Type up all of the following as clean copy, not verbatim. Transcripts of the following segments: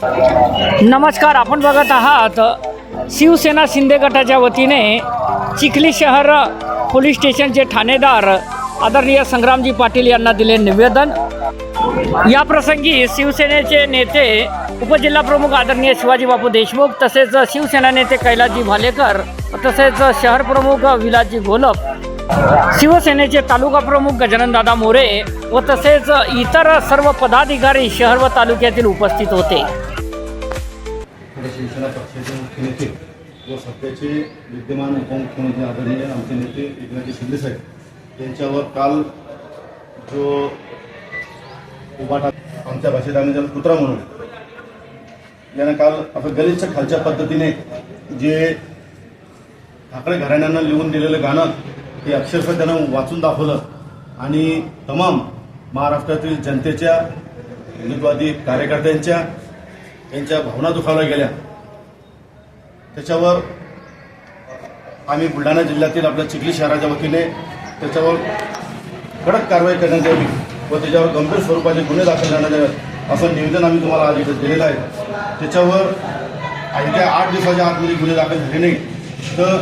नमस्कार, आपण बघत आहात शिवसेना शिंदे गटाच्या वतीने चिखली शहर पोलीस स्टेशनचे ठाणेदार आदरणीय संग्रामजी पाटील यांना दिले निवेदन। या प्रसंगी शिवसेनेचे नेते उपजिल्हाप्रमुख आदरणीय शिवाजी बापू देशमुख तसेच शिवसेना नेते कैलासजी भालेकर तसेच शहर प्रमुख विलासजी घोलप, शिवसेनेचे तालुका प्रमुख गजाननदादा मोरे व तसेच इतर सर्व पदाधिकारी शहर व तालुक्यातील उपस्थित होते। शिवसेना पक्षाचे मुख्य नेते व सध्याचे विद्यमान उपमुख्यमंत्री आदरणीय आमचे नेते एकनाथजी शिंदे साहेब यांच्यावर काल जो उबाटा आमच्या भाषेत आम्ही ज्याला कुत्रा म्हणून यानं काल आपण गलिच्छ खालच्या पद्धतीने जे ठाकरे घराण्यांना लिहून दिलेलं गाणं ते अक्षरशः त्यानं वाचून दाखवलं आणि तमाम महाराष्ट्रातील जनतेच्या हिंदुत्ववादी कार्यकर्त्यांच्या यांच्या भावना दुखावल्या गेल्या। त्याच्यावर आम्ही बुलढाणा जिल्ह्यातील आपल्या चिखली शहराच्या वतीने त्याच्यावर कडक कारवाई करण्यात यावी व त्याच्यावर गंभीर स्वरूपाचे गुन्हे दाखल करण्यात यावेत असं निवेदन आम्ही तुम्हाला आज इथे दिलेलं आहे। त्याच्यावर येत्या 8 दिवसाच्या आतमध्ये गुन्हे दाखल झाले नाही तर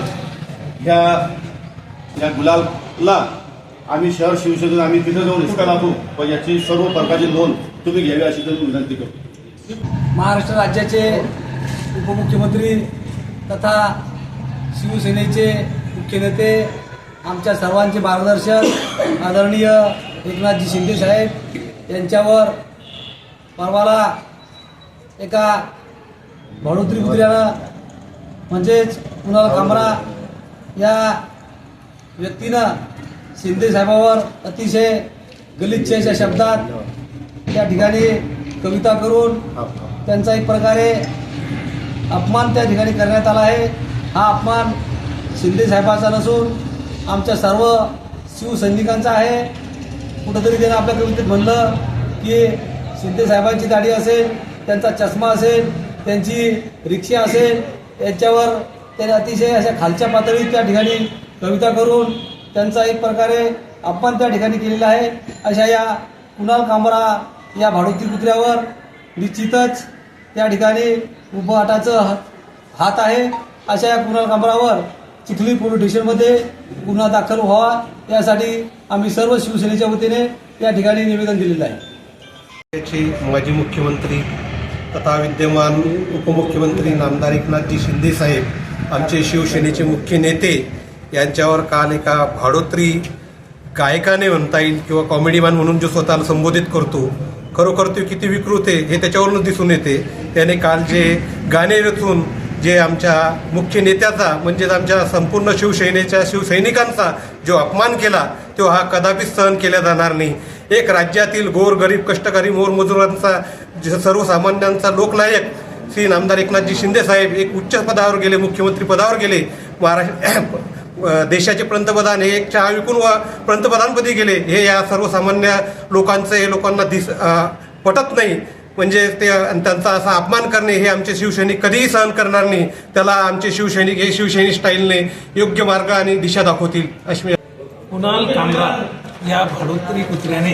या गुलालला आम्ही शहर शिवसेनेने आम्ही तिथे जाऊन हिसका दाखवू व याची सर्व प्रकारची नोंद तुम्ही घ्यावी अशी तुम्ही विनंती करतो। महाराष्ट्र राज्याचे उपमुख्यमंत्री तथा शिवसेनेचे मुख्य नेते आमच्या सर्वांचे मार्गदर्शक आदरणीय एकनाथजी शिंदे साहेब यांच्यावर परवाला एका भाडोत्री कुत्र्यानं म्हणजेच कुणाल कामरा या व्यक्तीनं शिंदे साहेबांवर अतिशय गलिच्छ अशा शब्दात त्या ठिकाणी कविता करून त्यांचा एक प्रकारे अपमान त्या ठिकाणी करण्यात आला आहे। हा अपमान शिंदे साहेबांचा नसून आमच्या सर्व शिवसैनिकांचा आहे। कुठंतरी त्यानं आपल्या कवितेत म्हणलं की शिंदे साहेबांची दाढी असेल, त्यांचा चष्मा असेल, त्यांची रिक्षा असेल, याच्यावर त्याने अतिशय अशा खालच्या पातळीत त्या ठिकाणी कविता करून त्यांचा एक प्रकारे अपमान त्या ठिकाणी केलेला आहे। अशा या कुणाल कामरा या भाडोत्री कुत्र्यावर निश्चितच त्या ठिकाणी उपोषणाचं हात आहे। अशा या कुणाल कामरावर चिखली पोलीस स्टेशनमध्ये गुन्हा दाखल व्हावा यासाठी आम्ही सर्व शिवसेनेच्या वतीने या ठिकाणी निवेदन दिलेलं आहे। माजी मुख्यमंत्री तथा विद्यमान उपमुख्यमंत्री नामदार एकनाथजी शिंदे साहेब आमचे शिवसेनेचे मुख्य नेते यांच्यावर काल एका भाडोत्री गायकाने म्हणता येईल किंवा कॉमेडीमॅन म्हणून जो स्वतःला संबोधित करतो, खरोखर ते किती विकृत आहे हे त्याच्यावरूनच दिसून येते। त्याने काल जे गाणे रचून जे आमच्या मुख्य नेत्याचा म्हणजेच आमच्या संपूर्ण शिवसेनेच्या शिवसैनिकांचा जो अपमान केला तो हा कदापि सहन केला जाणार नाही। एक राज्यातील गोरगरीब कष्टकरी मोरमजुरांचा सर्वसामान्यांचा लोकनायक श्री नामदार एकनाथजी शिंदे साहेब एक उच्च पदावर गेले, मुख्यमंत्री पदावर गेले, महाराष्ट्र देशाचे पंतप्रधान हे एक चहा विकून पंतप्रधानपदी गेले, हे या सर्वसामान्य लोकांना पटत नाही। म्हणजे त्यांचा असा अपमान करणे हे आमचे शिवसैनिक कधीही सहन करणार नाही। त्याला आमचे शिवसैनिक हे शिवसैनिक स्टाईलने योग्य मार्ग आणि दिशा दाखवतील अशी कुणाल कामरा या भाडोत्री कुत्र्याने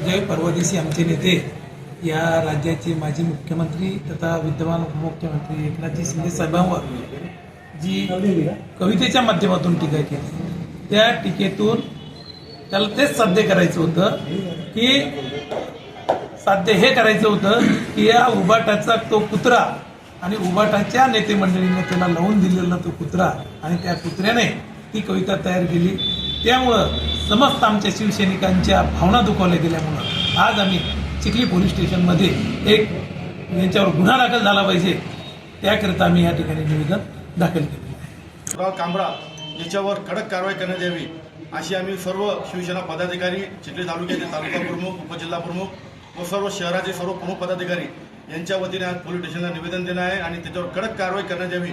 जे परवा दिवशी आमचे नेते या राज्याचे माजी मुख्यमंत्री तथा विद्यमान उपमुख्यमंत्री एकनाथजी शिंदे साहेबांवर जी कवितेच्या माध्यमातून टीका केली, त्या टीकेतून त्याला तेच साध्य करायचं होतं की या उबाटाचा तो कुत्रा आणि उबाटाच्या नेते मंडळीने त्याला लावून दिलेला तो कुत्रा आणि त्या कुत्र्याने ती कविता तयार केली। त्यामुळं समस्त आमच्या शिवसैनिकांच्या भावना दुखावल्या गेल्यामुळं आज आम्ही चिखली पोलीस स्टेशनमध्ये एक यांच्यावर गुन्हा दाखल झाला पाहिजे त्याकरिता आम्ही या ठिकाणी निवेदन दाखल केले आहे। कुणाल कामरा याच्यावर कडक कारवाई करण्यात यावी अशी आम्ही सर्व शिवसेना पदाधिकारी, चिखली तालुक्याचे तालुका प्रमुख, उपजिल्हा प्रमुख व सर्व शहराचे सर्व प्रमुख पदाधिकारी यांच्या वतीने आज पोलीस स्टेशनला निवेदन देणं आहे आणि त्याच्यावर कडक कारवाई करण्यात यावी।